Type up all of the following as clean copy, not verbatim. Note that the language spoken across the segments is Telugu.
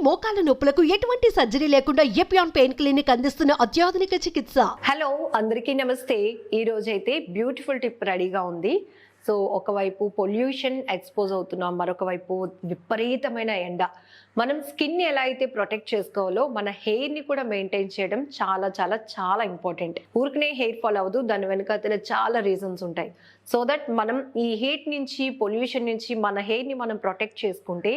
మోకాల నొప్పులకు ఎటువంటి సర్జరీ లేకుండా ఎపియాన్ పెయిన్ క్లినిక్ అందిస్తున్న అత్యాధునిక చికిత్స. హలో అందరికీ నమస్తే. ఈ రోజైతే బ్యూటిఫుల్ టిప్ రెడీగా ఉంది. సో ఒకవైపు పొల్యూషన్ ఎక్స్పోజ్ అవుతున్నాం, మరొక వైపు విపరీతమైన ఎండ. మనం స్కిన్ ఎలా అయితే ప్రొటెక్ట్ చేసుకోవాలో మన హెయిర్ని కూడా మెయింటైన్ చేయడం చాలా చాలా చాలా ఇంపార్టెంట్. ఊరికనే హెయిర్ ఫాల్ అవ్వదు, దాని వెనకాల చాలా రీజన్స్ ఉంటాయి. సో దట్ మనం ఈ హీట్ నుంచి, పొల్యూషన్ నుంచి మన హెయిర్ని మనం ప్రొటెక్ట్ చేసుకుంటే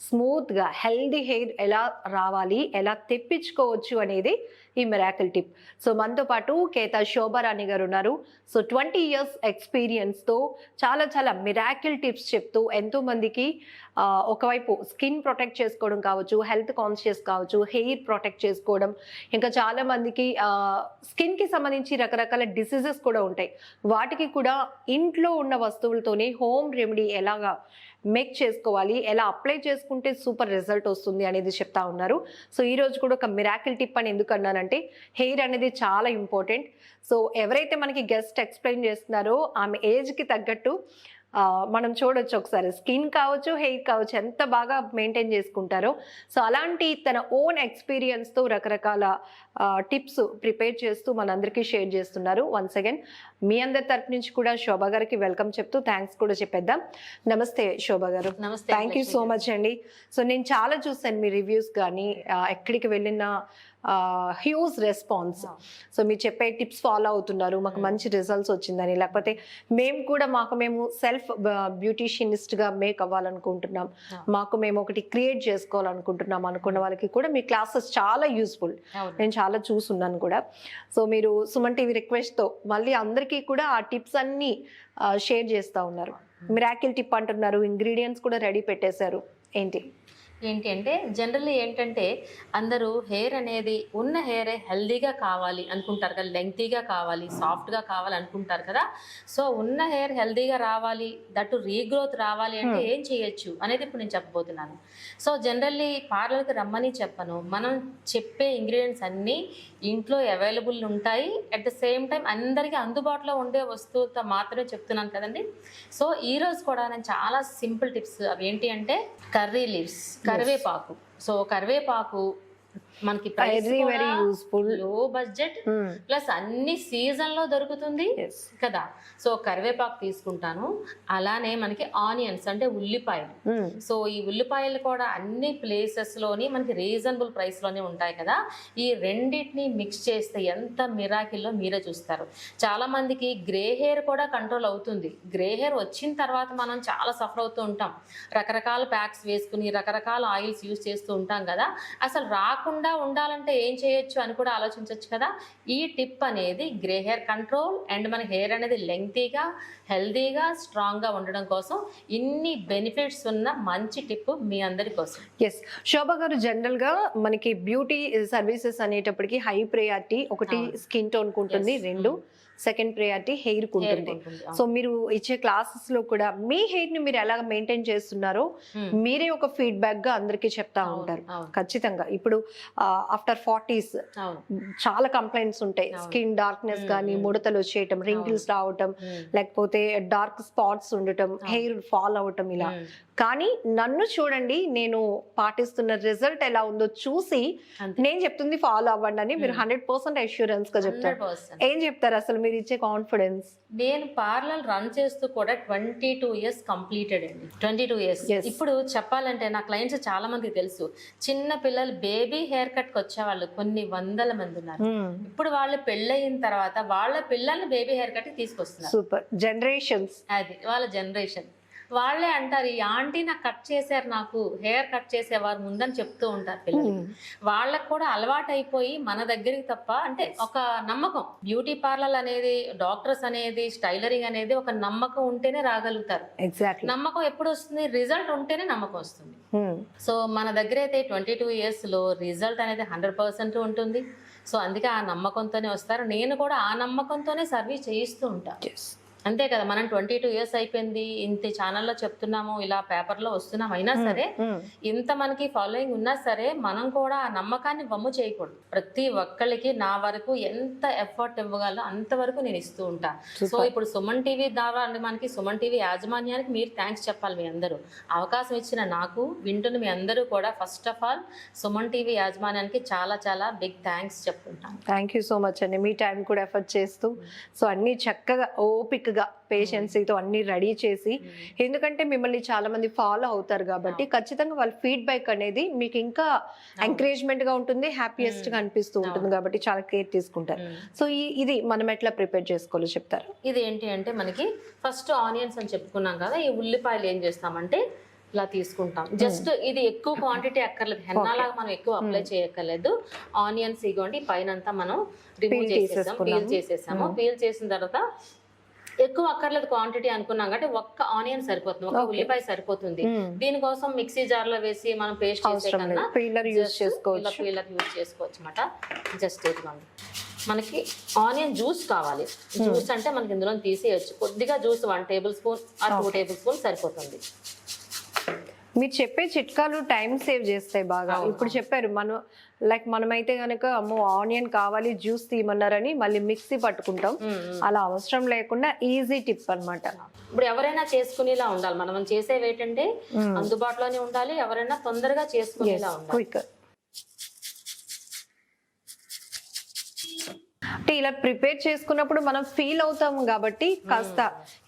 స్మూత్గా హెల్దీ హెయిర్ ఎలా రావాలి, ఎలా తెప్పించుకోవచ్చు అనేది ఈ మిరాకిల్ టిప్. సో మనతో పాటు కేతా శోభారాణి గారు ఉన్నారు. సో 20 years ఎక్స్పీరియన్స్తో చాలా చాలా మిరాకిల్ టిప్స్ చెప్తూ ఎంతోమందికి ఒకవైపు స్కిన్ ప్రొటెక్ట్ చేసుకోవడం కావచ్చు, హెల్త్ కాన్షియస్ కావచ్చు, హెయిర్ ప్రొటెక్ట్ చేసుకోవడం, ఇంకా చాలా మందికి స్కిన్కి సంబంధించి రకరకాల డిసీజెస్ కూడా ఉంటాయి. వాటికి కూడా ఇంట్లో ఉన్న వస్తువులతోనే హోమ్ రెమెడీ ఎలాగా మేక్ చేసుకోవాలి, ఎలా అప్లై చేసుకుంటే సూపర్ రిజల్ట్ వస్తుంది అనేది చెప్తా ఉన్నారు. సో ఈ రోజు కూడా ఒక మిరాకిల్ టిప్ అని ఎందుకు అన్నానంటే, హెయిర్ అనేది చాలా ఇంపార్టెంట్. సో ఎవరైతే మనకి గెస్ట్ ఎక్స్ప్లెయిన్ చేస్తున్నారో ఆమె ఏజ్కి తగ్గట్టు మనం చూడొచ్చు ఒకసారి, స్కిన్ కావచ్చు, హెయిర్ కావచ్చు, ఎంత బాగా మెయింటైన్ చేసుకుంటారో. సో అలాంటి తన ఓన్ ఎక్స్పీరియన్స్తో రకరకాల టిప్స్ ప్రిపేర్ చేస్తూ మనందరికీ షేర్ చేస్తున్నారు. వన్స్ అగైన్ మీ అందరి తరపు నుంచి కూడా శోభ గారికి వెల్కమ్ చెప్తూ థ్యాంక్స్ కూడా చెప్పేద్దాం. నమస్తే శోభ గారు. నమస్తే. థ్యాంక్ యూ సో మచ్ అండి. సో నేను చాలా చూసాను మీ రివ్యూస్ కానీ, ఎక్కడికి వెళ్ళిన హ్యూజ్ రెస్పాన్స్. సో మీరు చెప్పే టిప్స్ ఫాలో అవుతున్నారు, మాకు మంచి రిజల్ట్స్ వచ్చిందని, లేకపోతే మేము సెల్ఫ్ బ్యూటీషియనిస్ట్గా మేక్ అవ్వాలనుకుంటున్నాం, మాకు మేము ఒకటి క్రియేట్ చేసుకోవాలనుకుంటున్నాం అనుకున్న వాళ్ళకి కూడా మీ క్లాసెస్ చాలా యూస్ఫుల్. నేను చాలా చూసున్నాను కూడా. సో మీరు సుమన్ టీవీ రిక్వెస్ట్తో మళ్ళీ అందరికీ కూడా ఆ టిప్స్ అన్నీ షేర్ చేస్తూ ఉన్నారు. మిరాకిల్ టిప్ అంటున్నారు, ఇంగ్రీడియంట్స్ కూడా రెడీ పెట్టేశారు. ఏంటి అంటే జనరల్లీ ఏంటంటే అందరూ హెయిర్ అనేది ఉన్న హెయిరే హెల్దీగా కావాలి అనుకుంటారు కదా, లెంగ్తీగా కావాలి, సాఫ్ట్గా కావాలి అనుకుంటారు కదా. సో ఉన్న హెయిర్ హెల్దీగా రావాలి, దట్టు రీగ్రోత్ రావాలి అంటే ఏం చేయొచ్చు అనేది ఇప్పుడు నేను చెప్పబోతున్నాను. సో జనరల్లీ పార్లర్కి రమ్మని చెప్పను, మనం చెప్పే ఇంగ్రీడియంట్స్ అన్నీ ఇంట్లో అవైలబుల్ ఉంటాయి. అట్ ద సేమ్ టైం అందరికీ అందుబాటులో ఉండే వస్తువులతో మాత్రమే చెప్తున్నాను కదండి. సో ఈరోజు కూడా నేను చాలా సింపుల్ టిప్స్, అవి ఏంటి అంటే కర్రీ లీవ్స్, కరివేపాకు. సో కరివేపాకు మనకి వెరీ యూస్ఫుల్, లో బడ్జెట్ ప్లస్ అన్ని సీజన్ లో దొరుకుతుంది కదా. సో కరివేపాకు తీసుకుంటాను. అలానే మనకి ఆనియన్స్ అంటే ఉల్లిపాయలు. సో ఈ ఉల్లిపాయలు కూడా అన్ని ప్లేసెస్ లోని మనకి రీజనబుల్ ప్రైస్ లోనే ఉంటాయి కదా. ఈ రెండింటిని మిక్స్ చేస్తే ఎంత మిరాకిల్లో మీరే చూస్తారు. చాలా మందికి గ్రే హెయిర్ కూడా కంట్రోల్ అవుతుంది. గ్రే హెయిర్ వచ్చిన తర్వాత మనం చాలా సఫర్ అవుతూ ఉంటాం, రకరకాల ప్యాక్స్ వేసుకుని రకరకాల ఆయిల్స్ యూజ్ చేస్తూ ఉంటాం కదా. అసలు రాకుండా ఉండాలంటే ఏం చేయొచ్చు అని కూడా ఆలోచించవచ్చు కదా. ఈ టిప్ అనేది గ్రే హెయిర్ కంట్రోల్ అండ్ మన హెయిర్ అనేది లెంగ్తీగా, హెల్దీగా, స్ట్రాంగ్గా ఉండడం కోసం ఇన్ని బెనిఫిట్స్ ఉన్న మంచి టిప్ మీ అందరి కోసం. ఎస్ శోభ గారు, జనరల్గా మనకి బ్యూటీ సర్వీసెస్ అనేటప్పటికి హై ప్రయారిటీ ఒకటి స్కిన్ టోన్ ఉంటుంది, రెండు సెకండ్ ప్రయారిటీ హెయిర్ ఉంటుంది. సో మీరు ఇచ్చే క్లాసెస్ లో కూడా మీ హెయిర్ ని మీరు ఎలా మెయింటైన్ చేస్తున్నారో మీరే ఒక ఫీడ్బ్యాక్ గా అందరికి చెప్తా ఉంటారు. ఖచ్చితంగా ఇప్పుడు ఆఫ్టర్ 40s చాలా కంప్లైంట్స్ ఉంటాయి, స్కిన్ డార్క్నెస్ కానీ, ముడతలు వచ్చేయటం, రింకిల్స్ రావటం, లేకపోతే డార్క్ స్పాట్స్ ఉండటం, హెయిర్ ఫాల్ అవటం ఇలా. కానీ నన్ను చూడండి, నేను పాటిస్తున్న రిజల్ట్ ఎలా ఉందో చూసి నేను చెప్తుంది ఫాలో అవ్వండి అని మీరు 100% అష్యూరెన్స్ గా చెప్తారు. ఏం చెప్తారు అసలు మీరు ఇచ్చే కాన్ఫిడెన్స్? నేను పార్లర్ రన్ చేస్తూ కూడా 22 years కంప్లీటెడ్ అండి. 22 years. ఇప్పుడు చెప్పాలంటే నా క్లయింట్స్ చాలా మందికి తెలుసు, చిన్న పిల్లలు బేబీ హెయిర్ కట్ కి వచ్చేవాళ్ళు కొన్ని వందల మంది ఉన్నారు. ఇప్పుడు వాళ్ళు పెళ్ళయిన తర్వాత వాళ్ళ పిల్లల్ని బేబీ హెయిర్ కట్ కి తీసుకొస్తున్నారు. సూపర్ జనరేషన్స్, అది వాళ్ళ జనరేషన్. వాళ్ళే అంటారు, ఈ ఆంటీ నాకు కట్ చేశారు, నాకు హెయిర్ కట్ చేసేవారు ముందని చెప్తూ ఉంటారు పిల్లలు. వాళ్ళకు కూడా అలవాటు అయిపోయి మన దగ్గరికి తప్ప, అంటే ఒక నమ్మకం, బ్యూటీ పార్లర్ అనేది, డాక్టర్స్ అనేది, స్టైలరింగ్ అనేది ఒక నమ్మకం ఉంటేనే రాగలుగుతారు. నమ్మకం ఎప్పుడు వస్తుంది? రిజల్ట్ ఉంటేనే నమ్మకం వస్తుంది. సో మన దగ్గర అయితే 22 years లో రిజల్ట్ అనేది 100% ఉంటుంది. సో అందుకే ఆ నమ్మకంతోనే వస్తారు. నేను కూడా ఆ నమ్మకంతోనే సర్వీస్ చేయిస్తూ ఉంటాను. అంతే కదా, మనం 22 years అయిపోయింది, ఇంత ఛానల్లో చెప్తున్నాము, ఇలా పేపర్లో వస్తున్నాం, అయినా సరే ఇంత మనకి ఫాలోయింగ్ ఉన్నా సరే మనం కూడా ఆ నమ్మకాన్ని వమ్ము చేయకూడదు. ప్రతి ఒక్కళ్ళకి నా వరకు ఎంత ఎఫర్ట్ ఇవ్వగలరో అంతవరకు నేను ఇస్తూ ఉంటా. సో ఇప్పుడు సుమన్ టీవీ ద్వారా మనకి సుమన్ టీవీ యాజమాన్యానికి మీరు థ్యాంక్స్ చెప్పాలి. మీ అందరూ అవకాశం ఇచ్చిన నాకు, వింటున్న మీ అందరూ కూడా first of all Suman TV యాజమాన్యానికి చాలా చాలా బిగ్ థ్యాంక్స్ చెప్పుకుంటాను. థ్యాంక్ యూ సో మచ్ అండి. మీ టైం కూడా ఎఫర్ట్ చేస్తూ సో అన్ని చక్కగా ఓపికగా పేషెన్సీతో అన్ని రెడీ చేసి, ఎందుకంటే మిమ్మల్ని చాలా మంది ఫాలో అవుతారు కాబట్టి ఖచ్చితంగా వాళ్ళ ఫీడ్బ్యాక్ అనేది మీకు ఇంకా ఎంకరేజ్మెంట్ గా ఉంటుంది, హ్యాపీయెస్ట్ గా అనిపిస్తూ ఉంటుంది కాబట్టి చాలా కేర్ తీసుకుంటారు. సో ఇది మనం ఎట్లా ప్రిపేర్ చేసుకోవాలో చెప్తారు? ఇది ఏంటి అంటే మనకి ఫస్ట్ ఆనియన్స్ అని చెప్పుకున్నాం కదా, ఈ ఉల్లిపాయలు ఏం చేస్తామంటే ఇలా తీసుకుంటాం. జస్ట్ ఇది ఎక్కువ క్వాంటిటీ అక్కర్లేదు, హెన్నాలాగా మనం ఎక్కువ అప్లై చేయక్కర్లేదు. ఆనియన్స్ ఇగోండి పైన అంతా మనం రిమూవ్ చేసేసాం, పీల్ చేసేసాము. పీల్ చేసిన తర్వాత ఎక్కువ అక్కర్లేదు క్వాంటిటీ అనుకున్నాం కాబట్టి ఒక్క ఆనియన్ సరిపోతుంది, ఒక ఉల్లిపాయ సరిపోతుంది. దీనికోసం మిక్సీ జార్ లో వేసి మనం పేస్ట్ చేసే కన్నా పీలర్ యూజ్ చేసుకోవచ్చు అన్నమాట. జస్ట్ ఇదిగోండి మనకి ఆనియన్ జ్యూస్ కావాలి. జ్యూస్ అంటే మనకి ఇందులో తీసేయచ్చు. కొద్దిగా జ్యూస్ 1 tablespoon ఆ 2 tablespoon సరిపోతుంది. మీరు చెప్పే చిట్కాలు టైం సేవ్ చేస్తాయి బాగా. ఇప్పుడు చెప్పారు మనమైతే గనక అమ్మో ఆనియన్ కావాలి జ్యూస్ తీయమన్నారని మళ్ళీ మిక్సీ పట్టుకుంటాం, అలా అవసరం లేకుండా ఈజీ టిప్ అన్నమాట. ఇప్పుడు ఎవరైనా చేసుకునేలా ఉండాలి, మనం చేసేవి ఏంటంటే అందుబాటులోనే ఉండాలి, ఎవరైనా తొందరగా చేసుకునేలా ఉండాలి. క్విక్. అంటే ఇలా ప్రిపేర్ చేసుకున్నప్పుడు మనం ఫీల్ అవుతాం కాబట్టి కాస్త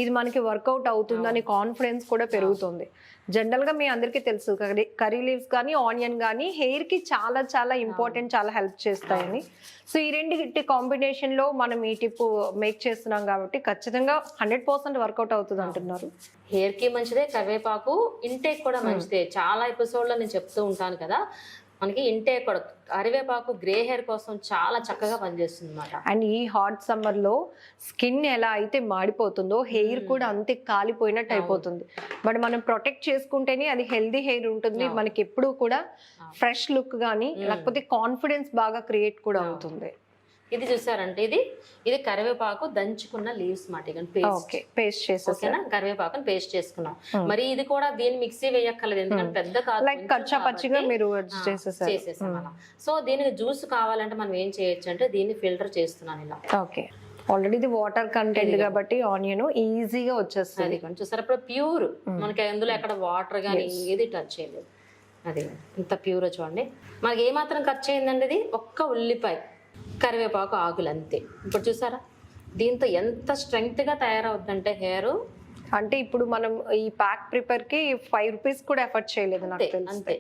ఇది మనకి వర్కౌట్ అవుతుందని కాన్ఫిడెన్స్ కూడా పెరుగుతుంది. జనరల్ గా మీ అందరికీ తెలుసు కర్రీ లీవ్స్ కానీ ఆనియన్ కానీ హెయిర్ కి చాలా చాలా ఇంపార్టెంట్, చాలా హెల్ప్ చేస్తాయని. సో ఈ రెండింటి కాంబినేషన్ లో మనం ఈ టిప్ మేక్ చేస్తున్నాం కాబట్టి ఖచ్చితంగా 100% వర్కౌట్ అవుతుంది అంటున్నారు. హెయిర్ కి మంచిదే, కరివేపాకు ఇంటేక్ కూడా మంచిదే. చాలా ఎపిసోడ్ లో నేను చెప్తూ ఉంటాను కదా, మనకి ఇంటేక్ కూడా కరివేపాకు గ్రే హెయిర్ కోసం చాలా చక్కగా పనిచేస్తుంది అన్నమాట. అండ్ ఈ హాట్ సమ్మర్ లో స్కిన్ ఎలా అయితే మాడిపోతుందో హెయిర్ కూడా అంతే కాలిపోయినట్టు అయిపోతుంది. బట్ మనం ప్రొటెక్ట్ చేసుకుంటేనే అది హెల్దీ హెయిర్ ఉంటుంది, మనకి ఎప్పుడు కూడా ఫ్రెష్ లుక్ గానీ లేకపోతే కాన్ఫిడెన్స్ బాగా క్రియేట్ కూడా అవుతుంది. ఇది చూసారంటే ఇది కరివేపాకు దంచుకున్న లీవ్స్ మాట, పేస్ట్ చేసేసానా, కరివేపాకుని పేస్ట్ చేసుకున్నాం. మరి ఇది కూడా దీన్ని మిక్సీ వేయక్కర్లేదు, ఎందుకంటే పెద్ద పచ్చిగా మీరు చేసేసాం అలా. సో దీనికి జ్యూస్ కావాలంటే మనం ఏం చేయొచ్చు అంటే దీన్ని ఫిల్టర్ చేస్తున్నాను ఇలా. ఓకే, ఆల్రెడీ ఇది వాటర్ కంటెంట్ కాబట్టి ఆనియన్ ఈజీగా వచ్చేస్తుంది. చూసారు ఇప్పుడు ప్యూర్, మనకి అందులో ఎక్కడ వాటర్ గానీ ఏది టచ్ చేయలేదు. అది ఇంత ప్యూర్ చూడండి. మనకి ఏమాత్రం ఖర్చు అయిందండి, ఇది ఒక్క ఉల్లిపాయ, కరివేపాకు ఆకులు అంతే. ఇప్పుడు చూసారా దీంతో ఎంత స్ట్రెంగ్త్ గా తయారవుతుందంటే హెయిర్. అంటే ఇప్పుడు మనం ఈ ప్యాక్ ప్రిపేర్ కి 5 రూపీస్ కూడా ఎఫర్ట్ చేయలేదు నాకు తెలిసి. అంతే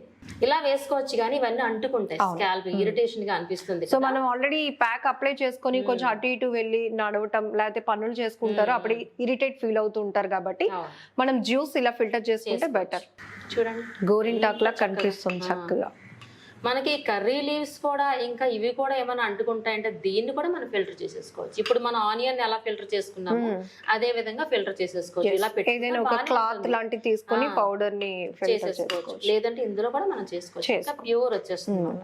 ఇలా వేసుకోవచ్చు, కానీ ఇవన్నీ అంటుకుంటాయి, స్కాల్ప్ ఇరిటేషన్ గా అనిపిస్తుంది. సో మనం ఆల్రెడీ ఈ ప్యాక్ అప్లై చేసుకొని కొంచెం అటు ఇటు వెళ్ళి నడవటం లేకపోతే పనులు చేసుకుంటారు, అప్పుడు ఇరిటేట్ ఫీల్ అవుతూ ఉంటారు కాబట్టి మనం జ్యూస్ ఇలా ఫిల్టర్ చేసుకుంటే బెటర్. చూడండి గోరింటాక్ లా కనిపిస్తుంది చక్కగా. మనకి కర్రీ లీవ్స్ కూడా ఇంకా ఇవి కూడా ఏమైనా అంటుకుంటాయంటే దీన్ని కూడా మనం ఫిల్టర్ చేసేసుకోవచ్చు. ఇప్పుడు మనం ఆనియన్ ఎలా ఫిల్టర్ చేసుకున్నాము అదే విధంగా ఫిల్టర్ చేసేసుకోవచ్చు. ఇలా ఏదైనా ఒక క్లాత్ లాంటిది తీసుకొని పౌడర్ ని చేసేసుకోవచ్చు, లేదంటే ఇందులో కూడా మనం చేసుకోవచ్చు. ఇంకా ప్యూర్ వచ్చేస్తుంది,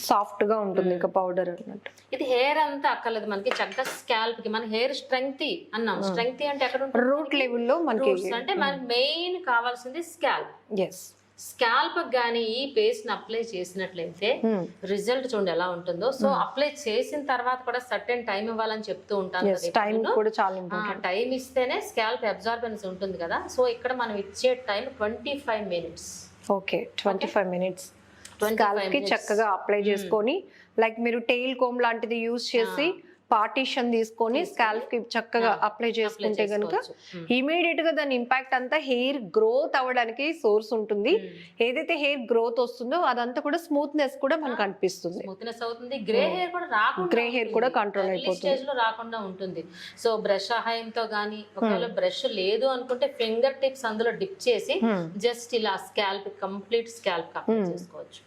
సాఫ్ట్ గా ఉంటుంది ఇంకా పౌడర్ అన్నట్టు. ఇది హెయిర్ అంతా అక్కర్లేదు, మనకి చక్కగా స్కాల్ప్ కి మన హెయిర్ స్ట్రెంగ్త్ అన్నాం. స్ట్రెంగ్త్ అంటే ఎక్కడ ఉంటుంది, రూట్ లెవెల్ లో మనకి. అంటే మనకి మెయిన్ కావాల్సింది స్కాల్ప్. ఎస్, స్కాల్ప్ గానీ ఈ పేస్ట్ ని అప్లై చేసినట్లయితే రిజల్ట్ చూడండి ఎలా ఉంటుందో. సో అప్లై చేసిన తర్వాత కూడా సర్టెన్ టైం ఇవ్వాలని చెప్తూ ఉంటాను. టైం ఇస్తేనే స్కాల్ప్ అబ్జార్బెన్స్ ఉంటుంది కదా. సో ఇక్కడ మనం ఇచ్చే time 25 minutes. Okay, 25 minutes scalp కి చక్కగా అప్లై చేసుకొని, లైక్ మీరు టెయిల్ కోమ్ లాంటిది యూజ్ చేసి పార్టీషన్ తీసుకొని స్కాల్ప్ కి చక్కగా అప్లై చేసుకుంటే గనుక ఇమీడియట్ గా దాని ఇంపాక్ట్ అంతా హెయిర్ గ్రోత్ అవ్వడానికి సోర్స్ ఉంటుంది. ఏదైతే హెయిర్ గ్రోత్ వస్తుందో అదంతా కూడా స్మూత్నెస్ కూడా మనకు అనిపిస్తుంది, గ్రే హెయిర్ కూడా కంట్రోల్ అయిపోతుంది, రాకుండా ఉంటుంది. సో బ్రష్ సహాయంతో గానీ ఒకవేళ బ్రష్ లేదు అనుకుంటే ఫింగర్ టిప్స్ అందులో డిప్ చేసి జస్ట్ ఇలా స్కాల్ప్ కంప్లీట్ స్కాల్ప్ అప్లై చేసుకోవచ్చు.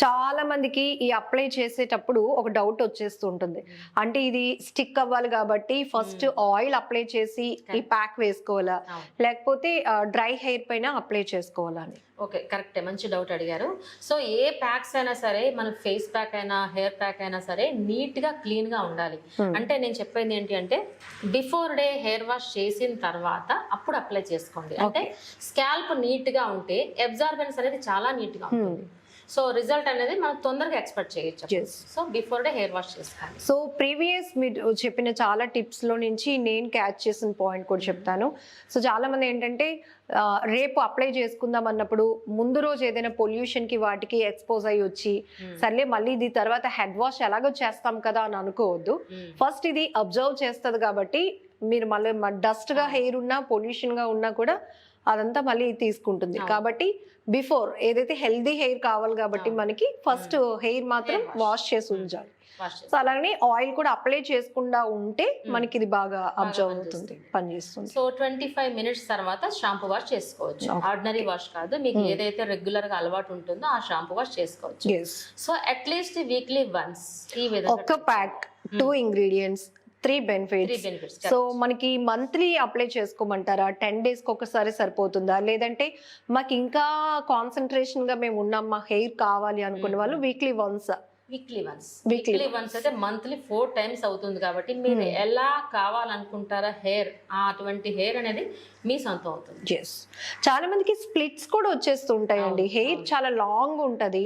చాలా మందికి ఈ అప్లై చేసేటప్పుడు ఒక డౌట్ వచ్చేస్తూ ఉంటుంది. అంటే ఇది స్టిక్ అవ్వాలి కాబట్టి ఫస్ట్ ఆయిల్ అప్లై చేసి ఈ ప్యాక్ వేసుకోవాలా, లేకపోతే డ్రై హెయిర్ పైన అప్లై చేసుకోవాలా అని. ఓకే, కరెక్టే, మంచి డౌట్ అడిగారు. సో ఏ ప్యాక్స్ అయినా సరే, మన ఫేస్ ప్యాక్ అయినా హెయిర్ ప్యాక్ అయినా సరే నీట్ గా క్లీన్ గా ఉండాలి. అంటే నేను చెప్పేది ఏంటి అంటే, బిఫోర్ డే హెయిర్ వాష్ చేసిన తర్వాత అప్పుడు అప్లై చేసుకోండి. అంటే స్కాల్ప్ నీట్ గా ఉంటే అబ్జార్బెన్స్ అనేది చాలా నీట్ గా ఉంటుంది. సో రిజల్ట్ అనేది మనం తొందరగా ఎక్స్పెక్ట్ చేయొచ్చు. So before day hair wash చేసుకోండి. సో ప్రీవియస్ మీరు చెప్పిన చాలా టిప్స్ లో నుంచి నేను క్యాచ్ చేసిన పాయింట్ కూడా చెప్తాను. సో చాలా మంది ఏంటంటే రేపు అప్లై చేసుకుందాం అన్నప్పుడు ముందు రోజు ఏదైనా పొల్యూషన్ కి వాటికి ఎక్స్పోజ్ అయ్యి వచ్చి సర్లే మళ్ళీ ఇది తర్వాత హెడ్ వాష్ ఎలాగో చేస్తాం కదా అని అనుకోవద్దు. ఫస్ట్ ఇది అబ్జర్వ్ చేస్తుంది కాబట్టి మీరు మళ్ళీ డస్ట్ గా హెయిర్ ఉన్నా పొల్యూషన్ గా ఉన్నా కూడా అదంతా మళ్ళీ తీసుకుంటుంది. కాబట్టి బిఫోర్ ఏదైతే హెల్దీ హెయిర్ కావాలి కాబట్టి మనకి ఫస్ట్ హెయిర్ మాత్రం వాష్ చేసి ఉంచాలి. సో అలాగే ఆయిల్ కూడా అప్లై చేసుకుండా ఉంటే మనకి ఇది బాగా అబ్జర్వ్ అవుతుంది, పనిచేస్తుంది. సో 25 మినిట్స్ తర్వాత షాంపూ వాష్ చేసుకోవచ్చు. ఆర్డినరీ వాష్ కాదు, మీకు ఏదైతే రెగ్యులర్ గా అలవాటు ఉంటుందో ఆ షాంపూ వాష్ చేసుకోవచ్చు. సో అట్లీస్ట్ వీక్లీ వన్స్ ఈ విధంగా ఒక ప్యాక్ 2 ఇంగ్రీడియంట్స్ 3 బెనిఫిట్స్. సో మనకి మంత్లీ అప్లై చేసుకోమంటారా, 10 days కి ఒకసారి సరిపోతుందా, లేదంటే మాకు ఇంకా కాన్సన్ట్రేషన్ గా మేము ఉన్నాం, మా హెయిర్ కావాలి అనుకునే వాళ్ళు వీక్లీ వన్స్ అయితే మంత్లీ 4 times అవుతుంది. కాబట్టి మీరు ఎలా కావాలనుకుంటారా హెయిర్, అటువంటి హెయిర్ అనేది మీ సొంతం అవుతుంది. చాలా మందికి స్ప్లిట్స్ కూడా వచ్చేస్తూ ఉంటాయండి. హెయిర్ చాలా లాంగ్ ఉంటది,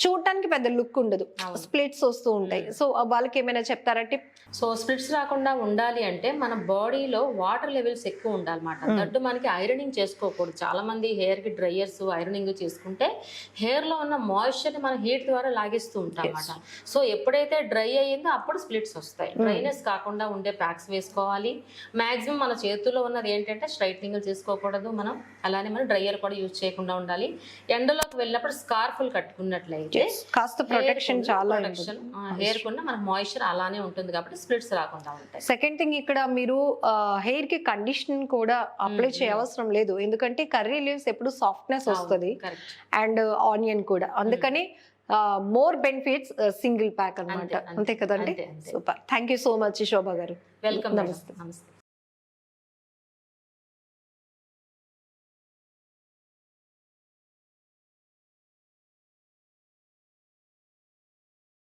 చూడటానికి పెద్ద లుక్ ఉండదు, స్ప్లిట్స్ వస్తూ ఉంటాయి. సో వాళ్ళకి ఏమైనా చెప్తారంటే? సో స్ప్లిట్స్ రాకుండా ఉండాలి అంటే మన బాడీలో వాటర్ లెవెల్స్ ఎక్కువ ఉండాలన్నమాట. దట్టు మనకి ఐరనింగ్ చేసుకోకూడదు. చాలా మంది హెయిర్ కి డ్రైయర్స్ ఐరనింగ్ చేసుకుంటే హెయిర్ లో ఉన్న మాయిశ్చర్ ని మనం హీట్ ద్వారా లాగేస్తూ ఉంటాం అన్నమాట. సో ఎప్పుడైతే డ్రై అయ్యిందో అప్పుడు స్ప్లిట్స్ వస్తాయి. డ్రైనెస్ కాకుండా ఉండే ప్యాక్స్ వేసుకోవాలి. మాక్సిమం మన చేతుల్లో ఉన్నది ఏంటంటే స్ట్రైట్నింగ్ చేసుకోకూడదు మనం. అలానే మనం డ్రైయర్ కూడా యూజ్ చేయకుండా ఉండాలి. ఎండలోకి వెళ్ళినప్పుడు స్కార్ఫుల్ కట్టుకున్నట్లయితే కాస్త ప్రొటెక్షన్, చాలా హెయిర్ కున్న మనకు మాయిశ్చర్ అలానే ఉంటుంది కాబట్టి స్ప్లిట్స్ రాకుండా ఉంటాయి. సెకండ్ థింగ్, ఇక్కడ మీరు హెయిర్ కి కండిషనింగ్ కూడా అప్లై చేయవసరం లేదు. ఎందుకంటే కర్రీ లీవ్స్ ఎప్పుడు సాఫ్ట్నెస్ వస్తుంది అండ్ ఆనియన్ కూడా. అందుకని మోర్ బెనిఫిట్స్ సింగిల్ ప్యాక్ అన్నమాట. అంతే కదండి. Super, thank you so much Shobha గారు. వెల్కమ్. నమస్తే.